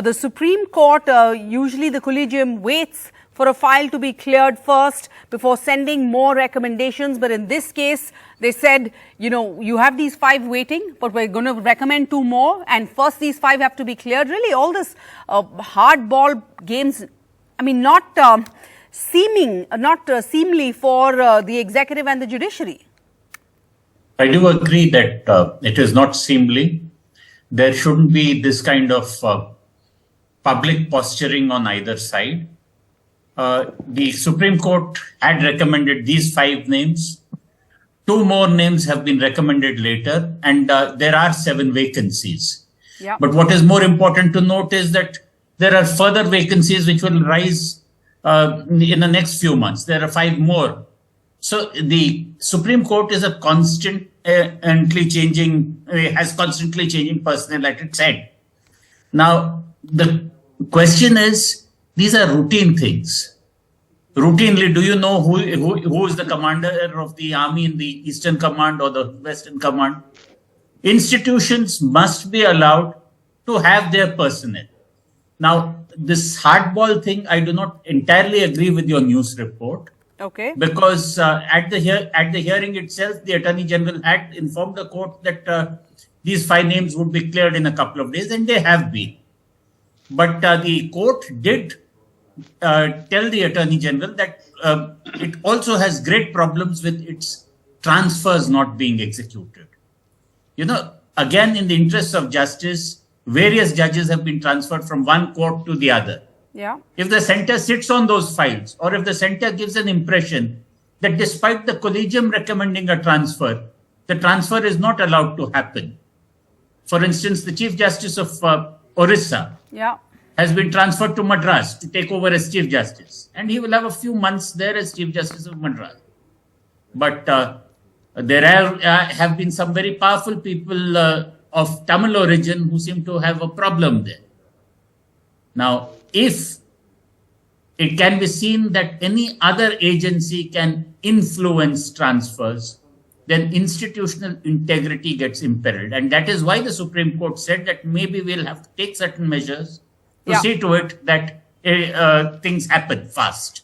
the Supreme Court, usually the collegium waits for a file to be cleared first before sending more recommendations. But in this case, they said, you know, you have these 5 waiting, but we're going to recommend 2 more. And first, these 5 have to be cleared. Really, all this hardball games, I mean, not seemly for the executive and the judiciary. I do agree that it is not seemly. There shouldn't be this kind of public posturing on either side. The Supreme Court had recommended these 5 names. 2 more names have been recommended later, and there are 7 vacancies. Yeah. But what is more important to note is that there are further vacancies which will rise in the next few months. There are 5 more. So the Supreme Court is a constantly changing personnel at its head. Now, the question is, these are routine things. Routinely, do you know who is the commander of the army in the Eastern Command or the Western Command? Institutions must be allowed to have their personnel. Now, this hardball thing, I do not entirely agree with your news report. Okay. Because at the hearing itself, the Attorney General had informed the court that these 5 names would be cleared in a couple of days, and they have been. But the court did tell the Attorney General that it also has great problems with its transfers not being executed. You know, again, in the interests of justice, various judges have been transferred from one court to the other. Yeah. If the center sits on those files, or if the center gives an impression that despite the collegium recommending a transfer, the transfer is not allowed to happen. For instance, the Chief Justice of Orissa has been transferred to Madras to take over as Chief Justice. And he will have a few months there as Chief Justice of Madras. But there have been some very powerful people of Tamil origin who seem to have a problem there. Now, if it can be seen that any other agency can influence transfers, then institutional integrity gets imperiled. And that is why the Supreme Court said that maybe we'll have to take certain measures to see to it that things happen fast.